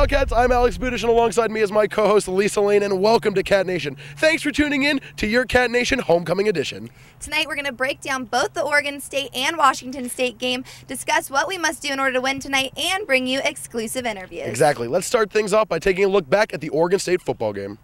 Wildcats, I'm Alex Budish, and alongside me is my co-host Lisa Lane, and welcome to Cat Nation. Thanks for tuning in to your Cat Nation Homecoming Edition. Tonight we're going to break down both the Oregon State and Washington State game, discuss what we must do in order to win tonight, and bring you exclusive interviews. Exactly. Let's start things off by taking a look back at the Oregon State football game.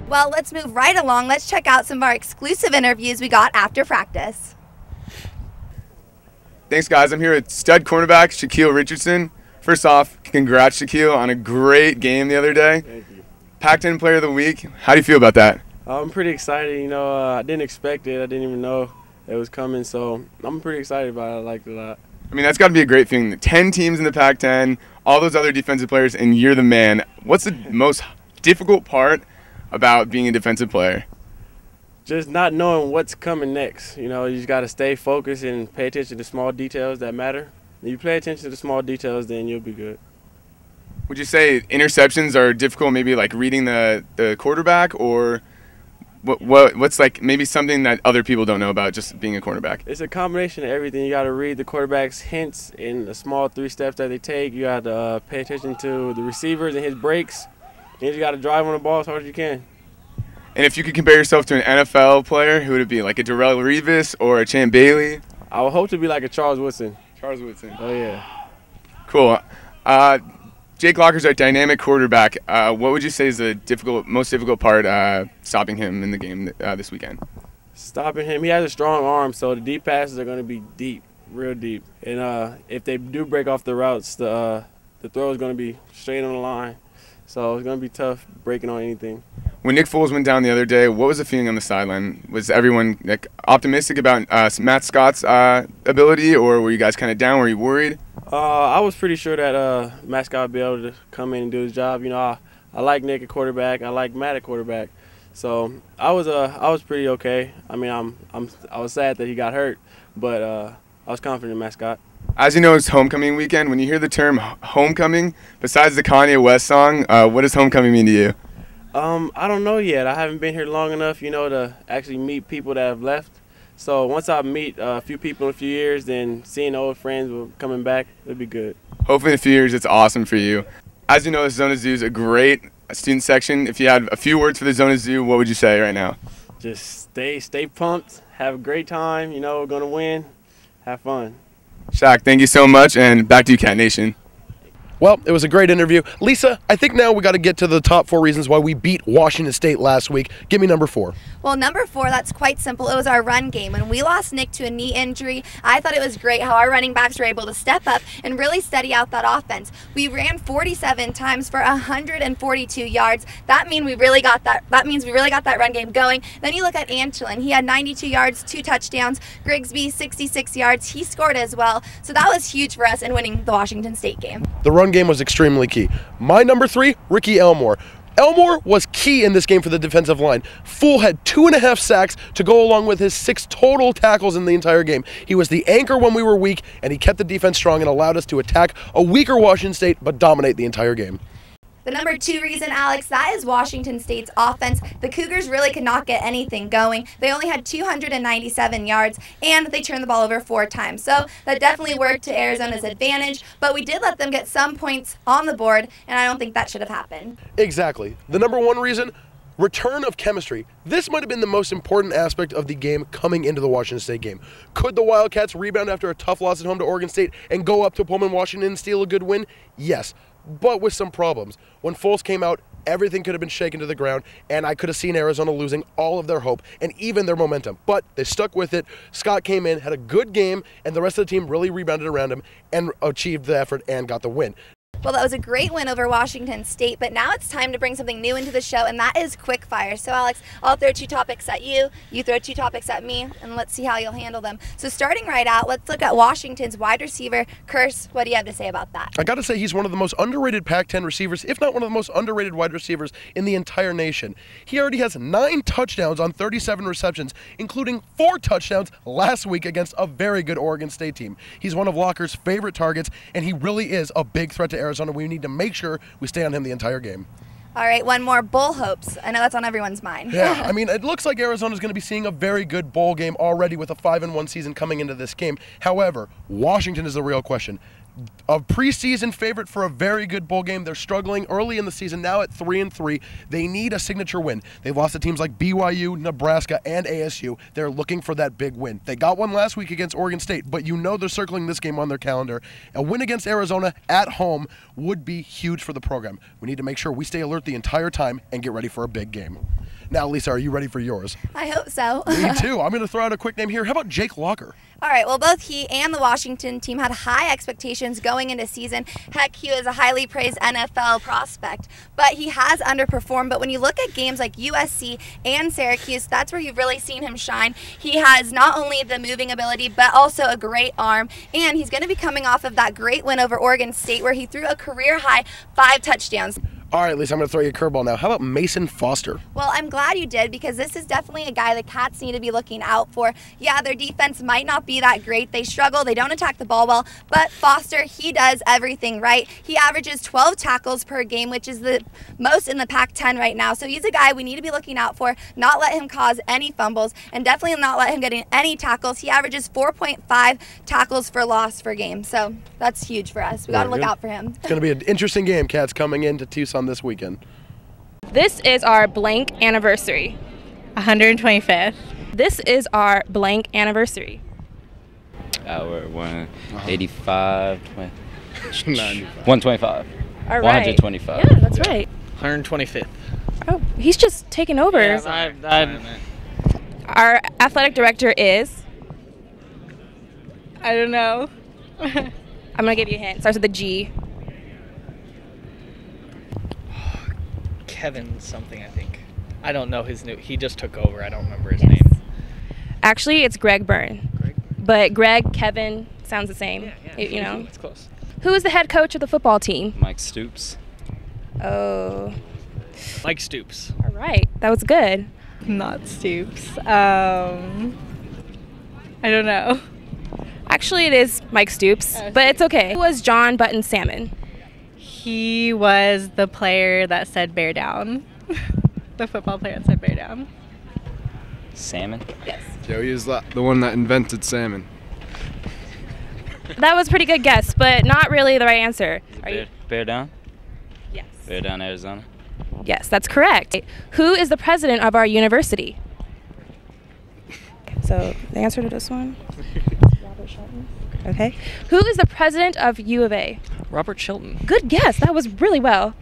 Well, let's move right along. Let's check out some of our exclusive interviews we got after practice. Thanks, guys. I'm here with stud cornerback Shaquille Richardson. First off, congrats, Shaquille, on a great game the other day. Thank you. Pac-10 Player of the Week. How do you feel about that? I'm pretty excited. I didn't expect it. I didn't even know it was coming, so I'm pretty excited about it. I like it a lot. I mean, that's got to be a great thing. 10 teams in the Pac-10, all those other defensive players, and you're the man. What's the most difficult part about being a defensive player? Just not knowing what's coming next. You just got to stay focused and pay attention to small details that matter. If you pay attention to the small details, then you'll be good. Would you say interceptions are difficult, maybe like reading the quarterback, or what's like maybe something that other people don't know about just being a cornerback? It's a combination of everything. You got to read the quarterback's hints in the small 3 steps that they take. You got to pay attention to the receivers and his breaks. You just got to drive on the ball as hard as you can. And if you could compare yourself to an NFL player, who would it be? Like a Darrell Revis or a Champ Bailey? I would hope to be like a Charles Woodson. Charles Woodson. Oh, yeah. Cool. Jake Locker's our dynamic quarterback. What would you say is the most difficult part stopping him in the game this weekend? Stopping him, he has a strong arm, so the deep passes are going to be deep, real deep. And if they do break off the routes, the throw is going to be straight on the line. So it's going to be tough breaking on anything. When Nick Foles went down the other day, what was the feeling on the sideline? Was everyone optimistic about Matt Scott's ability, or were you guys kind of down? Were you worried? I was pretty sure that Matt Scott would be able to come in and do his job. I like Nick at quarterback. I like Matt at quarterback. So I was pretty okay. I mean, I was sad that he got hurt, but I was confident in Matt Scott. As you know, it's homecoming weekend. When you hear the term homecoming, besides the Kanye West song, what does homecoming mean to you? I don't know yet. I haven't been here long enough, to actually meet people that have left. So once I meet a few people in a few years, then seeing old friends coming back, it'll be good. Hopefully in a few years, it's awesome for you. As you know, the Zona Zoo is a great student section. If you had a few words for the Zona Zoo, what would you say right now? Just stay pumped, have a great time. We're going to win, have fun. Shaq, thank you so much, and back to you, Cat Nation. Well, it was a great interview. Lisa, I think now we got to get to the top 4 reasons why we beat Washington State last week. Give me number 4. Well, number 4, that's quite simple. It was our run game. When we lost Nick to a knee injury, I thought it was great how our running backs were able to step up and really steady out that offense. We ran 47 times for 142 yards. That means we really got that run game going. Then you look at Antolin. He had 92 yards, 2 touchdowns. Grigsby, 66 yards. He scored as well. So that was huge for us in winning the Washington State game. The run game was extremely key. My number 3, Ricky Elmore. Elmore was key in this game for the defensive line. Fool had 2.5 sacks to go along with his 6 total tackles in the entire game. He was the anchor when we were weak, and he kept the defense strong and allowed us to attack a weaker Washington State but dominate the entire game. The number 2 reason, Alex, that is Washington State's offense. The Cougars really could not get anything going. They only had 297 yards, and they turned the ball over 4 times. So that definitely worked to Arizona's advantage, but we did let them get some points on the board, and I don't think that should have happened. Exactly. The number 1 reason, return of chemistry. This might have been the most important aspect of the game coming into the Washington State game. Could the Wildcats rebound after a tough loss at home to Oregon State and go up to Pullman, Washington and steal a good win? Yes, but with some problems. When Foles came out, everything could have been shaken to the ground, and I could have seen Arizona losing all of their hope and even their momentum. But they stuck with it. Scott came in, had a good game, and the rest of the team really rebounded around him and achieved the effort and got the win. Well, that was a great win over Washington State, but now it's time to bring something new into the show, and that is quick fire. So, Alex, I'll throw 2 topics at you, you throw 2 topics at me, and let's see how you'll handle them. So starting right out, let's look at Washington's wide receiver, Curse. What do you have to say about that? I got to say he's one of the most underrated Pac-10 receivers, if not one of the most underrated wide receivers in the entire nation. He already has 9 touchdowns on 37 receptions, including 4 touchdowns last week against a very good Oregon State team. He's one of Locker's favorite targets, and he really is a big threat to Arizona. We need to make sure we stay on him the entire game. All right, one more, bowl hopes. I know that's on everyone's mind. Yeah, I mean, it looks like Arizona's going to be seeing a very good bowl game already with a 5-1 season coming into this game. However, Washington is the real question. A preseason favorite for a very good bowl game. They're struggling early in the season, now at 3-3. They need a signature win. They've lost to teams like BYU, Nebraska, and ASU. They're looking for that big win. They got one last week against Oregon State, but you know they're circling this game on their calendar. A win against Arizona at home would be huge for the program. We need to make sure we stay alert the entire time and get ready for a big game. Now, Lisa, are you ready for yours? I hope so. Me too. I'm going to throw out a quick name here. How about Jake Locker? All right, well, both he and the Washington team had high expectations going into season. Heck, he was a highly praised NFL prospect, but he has underperformed. But when you look at games like USC and Syracuse, that's where you've really seen him shine. He has not only the moving ability, but also a great arm, and he's going to be coming off of that great win over Oregon State where he threw a career-high 5 touchdowns. All right, Lisa, I'm going to throw you a curveball now. How about Mason Foster? Well, I'm glad you did because this is definitely a guy the Cats need to be looking out for. Yeah, their defense might not be that great. They struggle. They don't attack the ball well. But Foster, he does everything right. He averages 12 tackles per game, which is the most in the Pac-10 right now. So he's a guy we need to be looking out for, not let him cause any fumbles, and definitely not let him get in any tackles. He averages 4.5 tackles for loss per game. So that's huge for us. We got to look out for him. It's going to be an interesting game, Cats, coming into Tucson this weekend. This is our blank anniversary. 125th. This is our blank anniversary. We're 185, 125. All right. 125. Yeah, that's right. 125th. Oh, he's just taking over. Yeah, Our athletic director is, I don't know. I'm going to give you a hint. Starts with a G. Kevin something, I think. I don't know his new. He just took over. I don't remember his name. Actually, it's Greg Byrne. Greg? But Greg, Kevin, sounds the same. You know. It's close. Who is the head coach of the football team? Mike Stoops. Oh. Mike Stoops. All right. That was good. Not Stoops. I don't know. Actually, it is Mike Stoops, but it's okay. Who was John Button Salmon? He was the player that said bear down. The football player that said bear down. Salmon? Yes. Joey is the one that invented salmon. That was a pretty good guess, but not really the right answer. Bear Down? Yes. Bear Down, Arizona? Yes, that's correct. Who is the president of our university? So the answer to this one? Robert Shelton. Okay. Who is the president of U of A? Robert Chilton. Good guess. That was really well.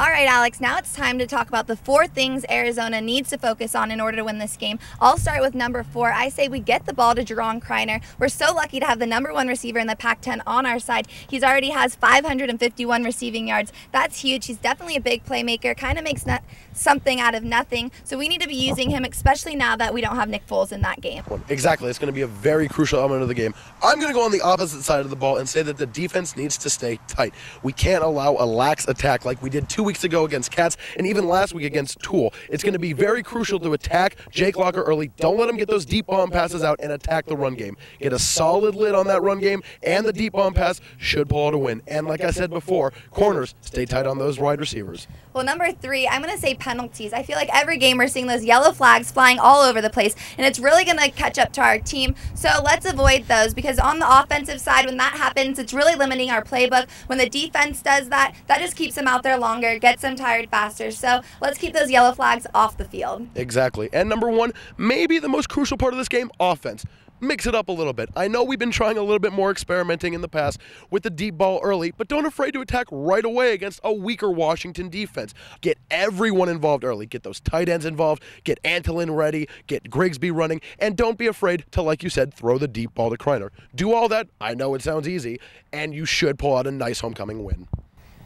All right, Alex, now it's time to talk about the 4 things Arizona needs to focus on in order to win this game. I'll start with number 4. I say we get the ball to Jerron Kreiner. We're so lucky to have the #1 receiver in the Pac-10 on our side. He's already has 551 receiving yards. That's huge. He's definitely a big playmaker, kind of makes something out of nothing. So we need to be using him, especially now that we don't have Nick Foles in that game. Exactly. It's going to be a very crucial element of the game. I'm going to go on the opposite side of the ball and say that the defense needs to stay tight. We can't allow a lax attack like we did 2 weeks ago against Cats and even last week against Tool. It's going to be very crucial to attack Jake Locker early. Don't let him get those deep bomb passes out and attack the run game. Get a solid lid on that run game, and the deep bomb pass should pull out a win. And like I said before, corners, stay tight on those wide receivers. Well, number 3, I'm going to say penalties. I feel like every game we're seeing those yellow flags flying all over the place, and it's really going to catch up to our team. So let's avoid those, because on the offensive side, when that happens, it's really limiting our playbook. When the defense does that, that just keeps them out there longer, gets them tired faster. So let's keep those yellow flags off the field. Exactly. And number 1, maybe the most crucial part of this game, offense. Mix it up a little bit. I know we've been trying a little bit more experimenting in the past with the deep ball early, but don't afraid to attack right away against a weaker Washington defense. Get everyone involved early. Get those tight ends involved. Get Antolin ready. Get Grigsby running. And don't be afraid to, like you said, throw the deep ball to Kreiner. Do all that. I know it sounds easy, and you should pull out a nice homecoming win.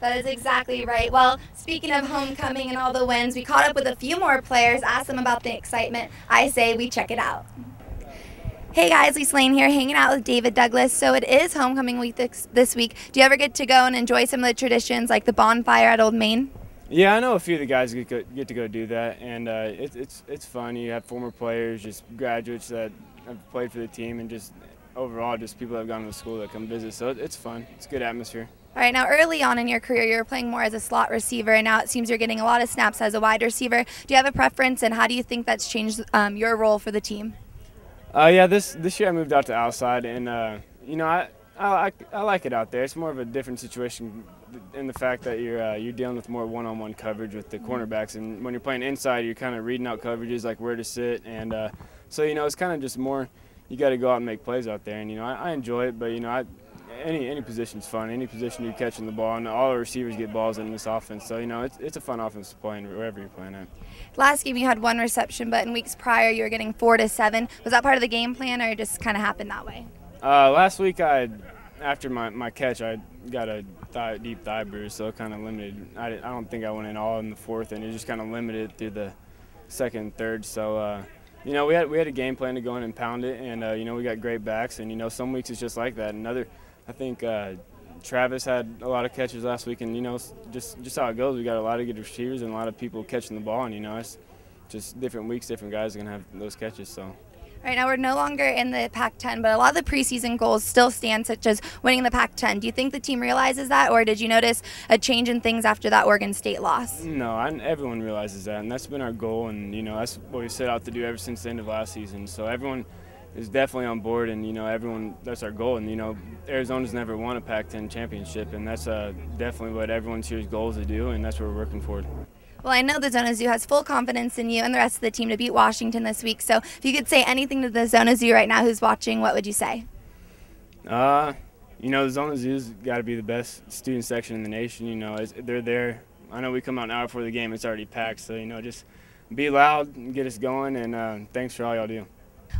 That is exactly right. Well, speaking of homecoming and all the wins, we caught up with a few more players, asked them about the excitement. I say we check it out. Hey guys, Lisa Lane here, hanging out with David Douglas. So it is homecoming week this week. Do you ever get to go and enjoy some of the traditions like the bonfire at Old Main? Yeah, I know a few of the guys get to go do that, and it's fun. You have former players, just graduates that have played for the team, and just overall just people that have gone to school that come visit. So it's fun. It's a good atmosphere. All right, now early on in your career, you were playing more as a slot receiver, and now it seems you're getting a lot of snaps as a wide receiver. Do you have a preference, and how do you think that's changed your role for the team? Yeah, this year I moved out to outside, and you know I like it out there. It's more of a different situation in the fact that you're dealing with more one-on-one coverage with the cornerbacks, and when you're playing inside, you're kind of reading out coverages like where to sit, and so you know it's kind of just more you got to go out and make plays out there, and you know I enjoy it, but you know any position's fun. Any position you're catching the ball, and all the receivers get balls in this offense. So, you know, it's a fun offense to play wherever you're playing at. Last game you had 1 reception, but in weeks prior you were getting 4 to 7. Was that part of the game plan, or it just kind of happened that way? Last week, after my catch, I got a deep thigh bruise, so it kind of limited. I don't think I went in all in the 4th, and it just kind of limited through the 2nd and 3rd. So, you know, we had a game plan to go in and pound it, and, you know, we got great backs, and, you know, some weeks it's just like that. I think Travis had a lot of catches last week, and, you know, just how it goes. We got a lot of good receivers and a lot of people catching the ball, and, you know, it's just different weeks, different guys are going to have those catches. So. All right, now we're no longer in the Pac-10, but a lot of the preseason goals still stand, such as winning the Pac-10. Do you think the team realizes that, or did you notice a change in things after that Oregon State loss? No, everyone realizes that, and that's been our goal, and, you know, that's what we set out to do ever since the end of last season. So everyone is definitely on board, and, you know, that's our goal. And, you know, Arizona's never won a Pac-10 championship, and that's definitely what everyone's here's goal is to do, and that's what we're working for. Well, I know the Zona Zoo has full confidence in you and the rest of the team to beat Washington this week. So if you could say anything to the Zona Zoo right now who's watching, what would you say? You know, the Zona Zoo's got to be the best student section in the nation. You know, they're there. I know we come out an hour before the game, it's already packed. So, you know, just be loud and get us going, and thanks for all y'all do.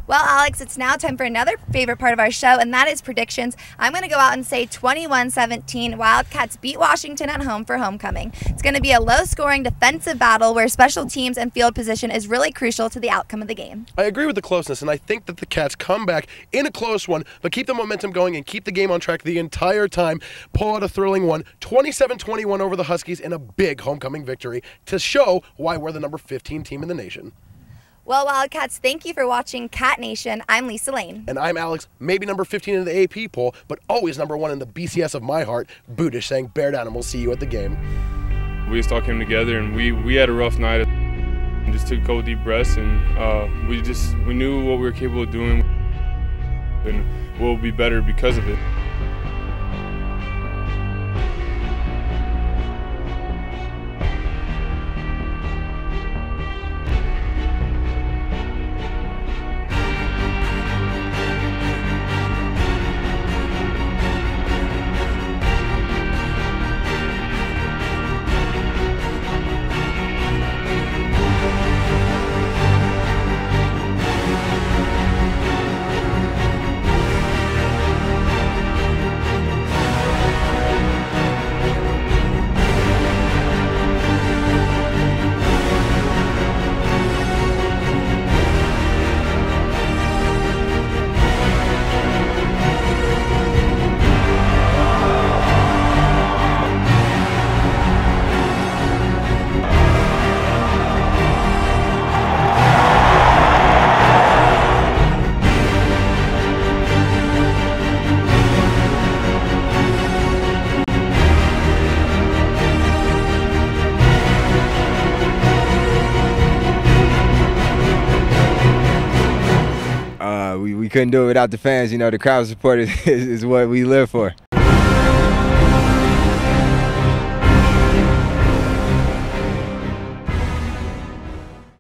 Well, Alex, it's now time for another favorite part of our show, and that is predictions. I'm going to go out and say 21-17. Wildcats beat Washington at home for homecoming. It's going to be a low-scoring defensive battle where special teams and field position is really crucial to the outcome of the game. I agree with the closeness, and I think that the Cats come back in a close one, but keep the momentum going and keep the game on track the entire time. Pull out a thrilling one, 27-21 over the Huskies in a big homecoming victory to show why we're the number 15 team in the nation. Well, Wildcats, thank you for watching Cat Nation. I'm Lisa Lane. And I'm Alex, maybe number 15 in the AP poll, but always number 1 in the BCS of my heart, Budish, saying bear down and we'll see you at the game. We just all came together, and we had a rough night and just took a couple deep breaths, and we knew what we were capable of doing and we'll be better because of it. We couldn't do it without the fans. You know, the crowd support is what we live for.